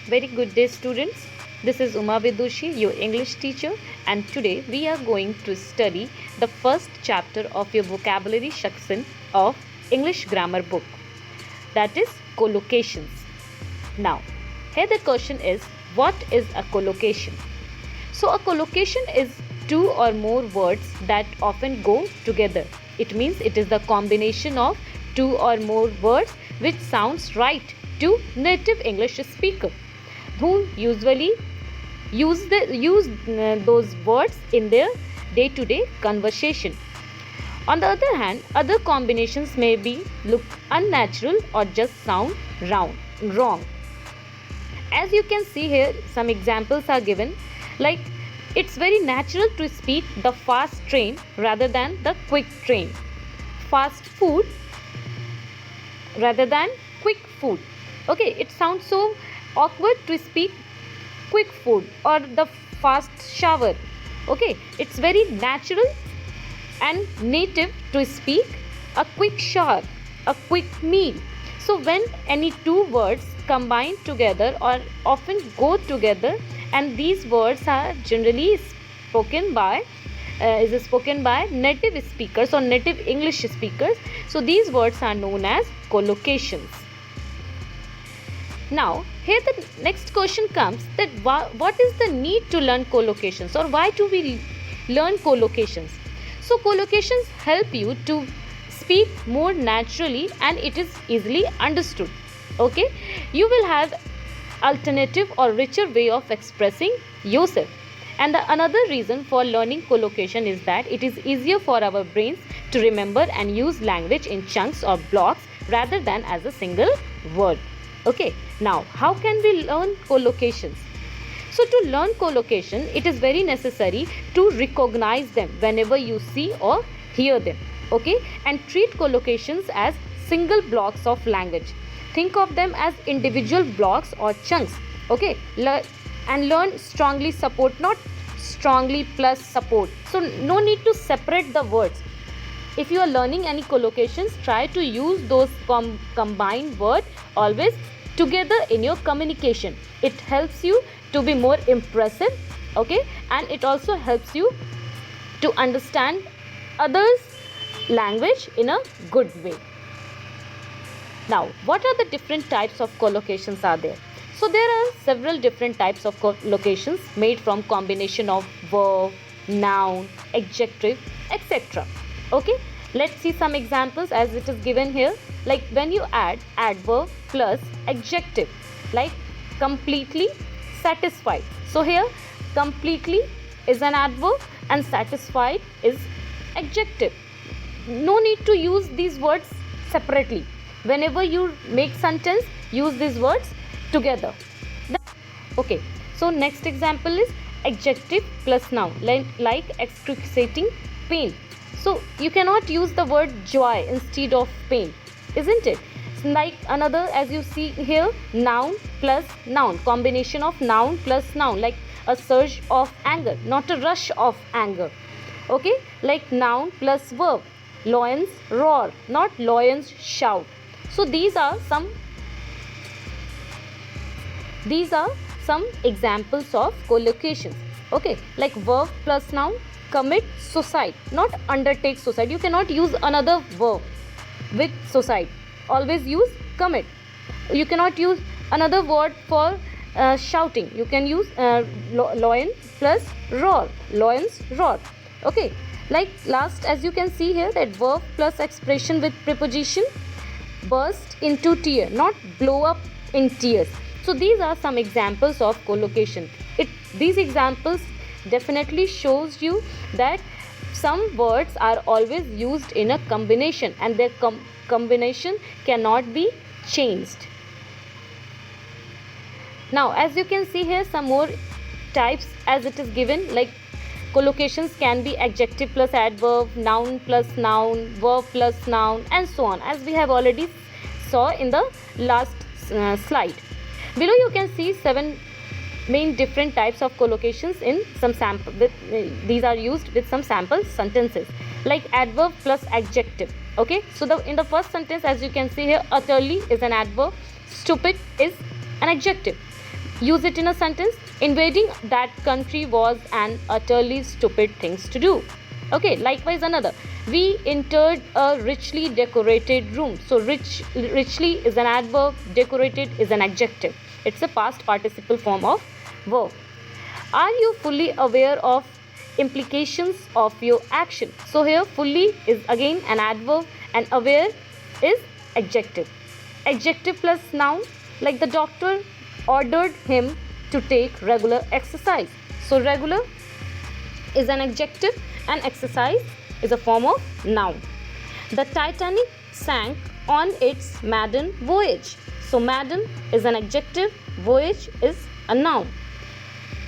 Very good day, students. This is Uma Vidushi, your English teacher, and today we are going to study the first chapter of your vocabulary section of English grammar book, that is collocations. Now, here the question is, what is a collocation? So, a collocation is two or more words that often go together. It means it is the combination of two or more words which sounds right to native English speaker who usually use those words in their day-to-day conversation. On the other hand, other combinations may be look unnatural or just sound wrong. As you can see here, some examples are given, like it's very natural to speak the fast train rather than the quick train. Fast food rather than quick food. Okay, it sounds so awkward to speak quick food or the fast shower. Okay, it's very natural and native to speak a quick shower, a quick meal. So when any two words combine together or often go together, and these words are generally spoken by native speakers or native English speakers, so these words are known as collocations. Now, here the next question comes, that what is the need to learn collocations, or why do we learn collocations? So, collocations help you to speak more naturally and it is easily understood. Okay, you will have alternative or richer way of expressing yourself. And another reason for learning collocation is that it is easier for our brains to remember and use language in chunks or blocks rather than as a single word. Okay, now how can we learn collocations? So to learn collocation, it is very necessary to recognize them whenever you see or hear them. Okay, and treat collocations as single blocks of language. Think of them as individual blocks or chunks. Okay, and learn strongly support, not strongly plus support. So no need to separate the words. If you are learning any collocations, try to use those combined words always together in your communication. It helps you to be more impressive, okay, and it also helps you to understand others' language in a good way. Now, what are the different types of collocations are there? So there are several different types of collocations made from combination of verb, noun, adjective, etc. Okay, let's see some examples as it is given here. Like when you add adverb plus adjective, like completely satisfied. So here completely is an adverb and satisfied is adjective. No need to use these words separately. Whenever you make sentence, use these words together. Okay, so next example is adjective plus noun, like excruciating pain. So you cannot use the word joy instead of pain, isn't it? Like another, as you see here, noun plus noun, combination of noun plus noun, like a surge of anger, not a rush of anger. Okay, like noun plus verb, lions roar, not lions shout. So these are some examples of collocations. Okay, like verb plus noun, commit suicide, not undertake suicide. You cannot use another verb with suicide. Always use commit. You cannot use another word for shouting. You can use lion plus roar, lions roar. Okay, like last, as you can see here, that verb plus expression with preposition, burst into tear, not blow up in tears. So these are some examples of collocation. These examples definitely shows you that some words are always used in a combination and their combination cannot be changed. Now, as you can see here, some more types as it is given, like collocations can be adjective plus adverb, noun plus noun, verb plus noun, and so on, as we have already saw in the last slide. Below you can see 7 main different types of collocations in some sample. These are used with some sample sentences, like adverb plus adjective. Okay, so in the first sentence, as you can see here, utterly is an adverb, stupid is an adjective. Use it in a sentence. Invading that country was an utterly stupid thing to do. Okay, likewise another. We entered a richly decorated room. So richly is an adverb, decorated is an adjective. It's a past participle form of verb. Are you fully aware of implications of your action? So here fully is again an adverb and aware is adjective. Adjective plus noun, like the doctor ordered him to take regular exercise. So regular is an adjective and exercise is a form of noun. The Titanic sank on its maiden voyage. So maiden is an adjective, voyage is a noun.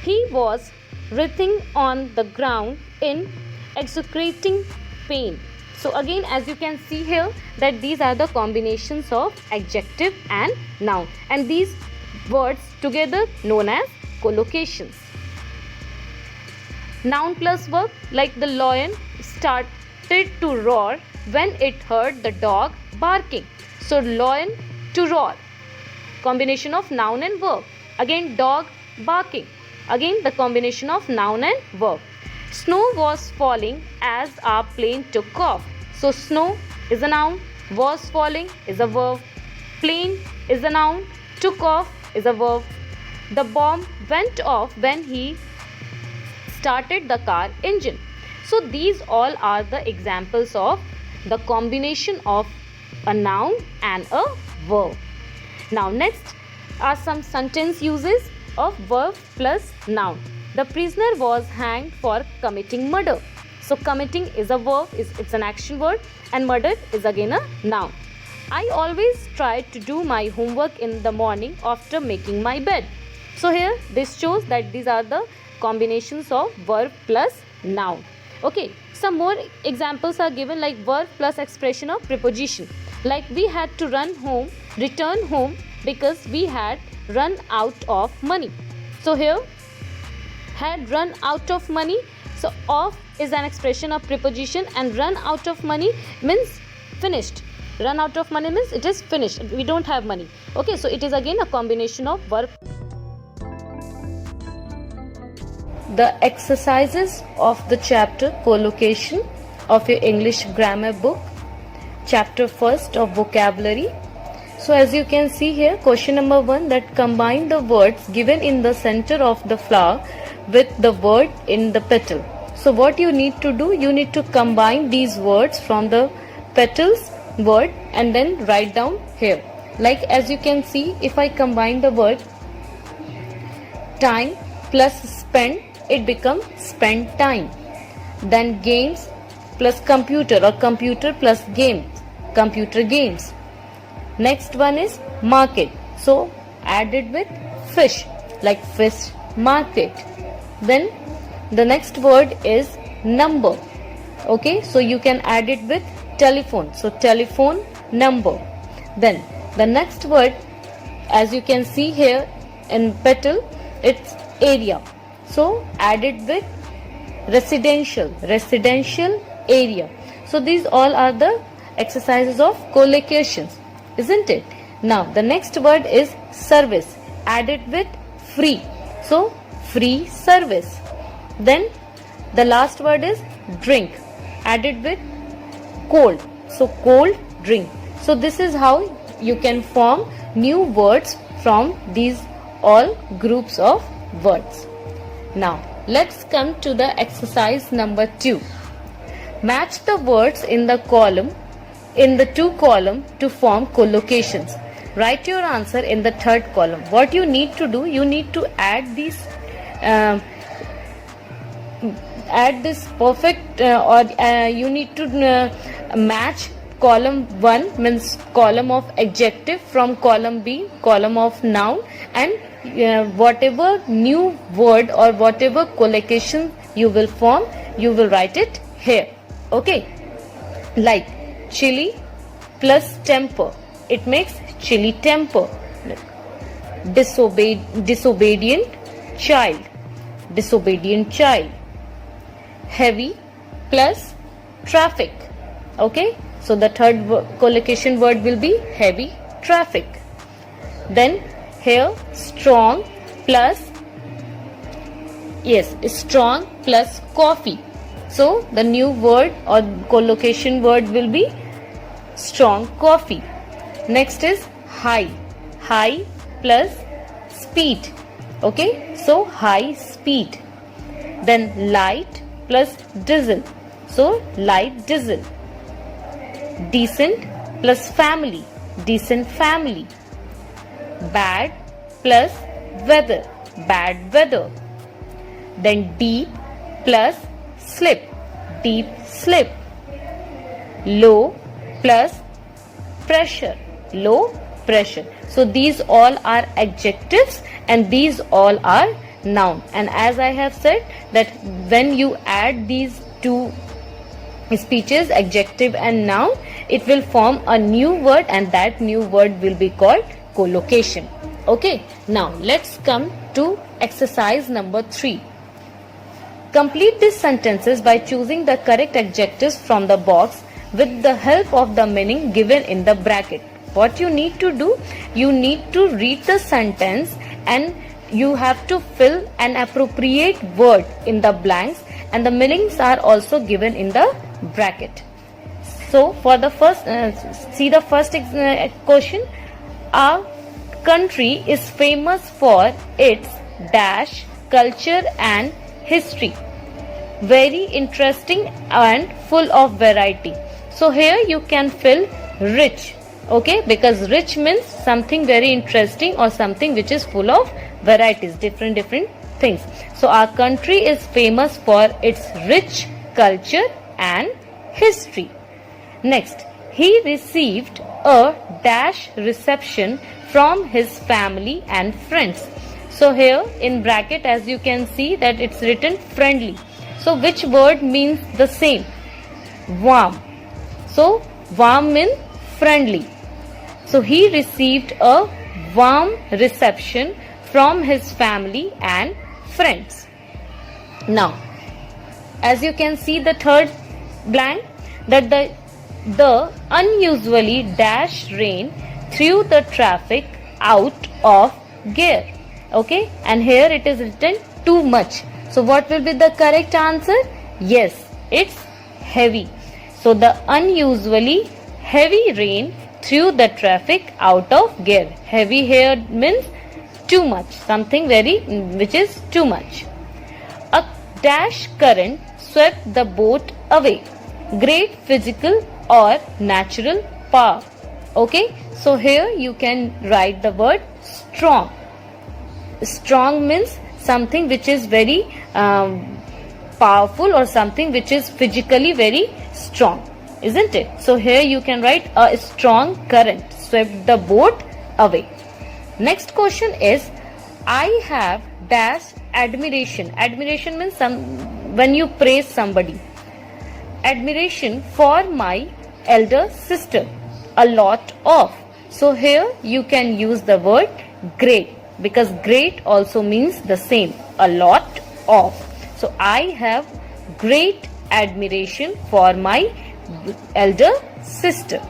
He was writhing on the ground in excruciating pain. So again, as you can see here, that these are the combinations of adjective and noun, and these words together known as collocations. Noun plus verb, like the lion started to roar when it heard the dog barking. So lion to roar, combination of noun and verb. Again dog barking, again the combination of noun and verb. Snow was falling as our plane took off. So snow is a noun, was falling is a verb, plane is a noun, took off is a verb. The bomb went off when he started the car engine. So these all are the examples of the combination of a noun and a verb. Now next are some sentence uses of verb plus noun. The prisoner was hanged for committing murder. So committing is a verb, it's an action word, and murder is again a noun. I always try to do my homework in the morning after making my bed. So here this shows that these are the combinations of verb plus noun. Okay, some more examples are given, like verb plus expression of preposition. Like we had to return home because we had run out of money. So here had run out of money. So of is an expression of preposition and run out of money means finished. Run out of money means it is finished. We don't have money. Okay, so it is again a combination of verb. The exercises of the chapter collocation of your English grammar book, chapter 1st of vocabulary. So as you can see here, question number 1, that combine the words given in the center of the flower with the word in the petal. So what you need to do, you need to combine these words from the petals word and then write down here. Like as you can see, if I combine the word time plus spend, it becomes spend time. Then games plus computer, or computer plus game, computer games. Next one is market. So added with fish, like fish market. Then the next word is number. Okay, so you can add it with telephone. So telephone number. Then the next word, as you can see here in petal, it's area. So add it with residential area. So these all are the exercises of collocations, isn't it? Now the next word is service. Add it with free. So free service. Then the last word is drink. Added with cold. So cold drink. So this is how you can form new words from these all groups of words. Now let's come to the exercise number 2. Match the words in the two column to form collocations. Write your answer in the third column. What you need to do, you need to add these perfect you need to match column 1 means column of adjective from column B, column of noun, and whatever new word or whatever collocation you will form, you will write it here. Okay, like chilly plus temper, it makes chilly temper. Disobedient child, heavy plus traffic. Okay, so the third collocation word will be heavy traffic. Then here strong plus, yes, strong plus coffee. So the new word or collocation word will be strong coffee. Next is high. High plus speed. Okay, so high speed. Then light plus diesel. So light diesel. Decent plus family. Decent family. Bad plus weather. Bad weather. Then deep plus slip. Deep slip. Low plus pressure. Low pressure. So these all are adjectives and these all are noun. And as I have said that when you add these two speeches, adjective and noun, it will form a new word and that new word will be called collocation. Okay, now let's come to exercise number 3. Complete these sentences by choosing the correct adjectives from the box with the help of the meaning given in the bracket. What you need to do, you need to read the sentence and you have to fill an appropriate word in the blanks, and the meanings are also given in the bracket. So for the first, see the first question. Our country is famous for its dash culture and history. Very interesting and full of variety. So here you can fill rich. Okay, because rich means something very interesting or something which is full of varieties, different things. So our country is famous for its rich culture and history. Next, he received a dash reception from his family and friends. So here in bracket, as you can see that it's written friendly. So which word means the same? Warm. So warm means friendly. So he received a warm reception from his family and friends. Now, as you can see the third blank, that the unusually dash rain threw the traffic out of gear. Okay, and here it is written too much. So what will be the correct answer? Yes, it's heavy. So the unusually heavy rain threw the traffic out of gear. Heavy here means too much, something which is too much. A dash current swept the boat away. Great physical or natural power. Okay, so here you can write the word strong. Strong means something which is very powerful or something which is physically very strong, isn't it? So here you can write a strong current swept the boat away. Next question is, I have dash admiration. Admiration means when you praise somebody. Admiration for my elder sister. A lot of. So here you can use the word great, because great also means the same, a lot of. So I have great admiration for my elder sister.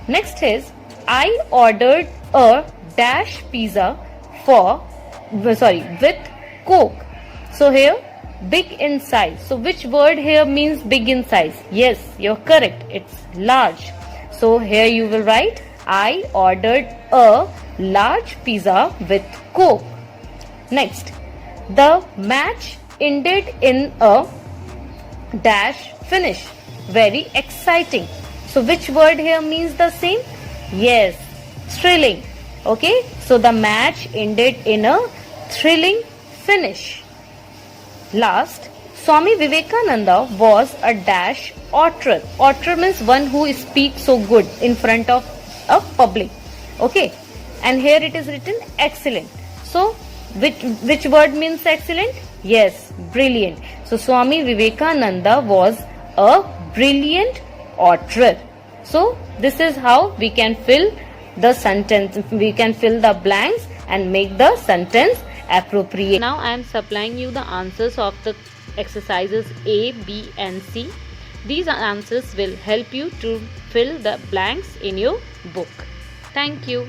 Next is, I ordered a dash pizza with Coke. So here big in size. So which word here means big in size? Yes, you're correct. It's large. So here you will write, I ordered a large pizza with Coke. Next, the match ended in a dash finish. Very exciting. So which word here means the same? Yes, thrilling. Okay, so the match ended in a thrilling finish. Last, Swami Vivekananda was a dash orator. Orator means one who speaks so good in front of a public. Okay, and here it is written excellent. So which word means excellent? Yes, brilliant. So Swami Vivekananda was a brilliant orator. So this is how we can fill the sentence, we can fill the blanks and make the sentence appropriate. Now I am supplying you the answers of the exercises A, B and C. These answers will help you to fill the blanks in your book. Thank you.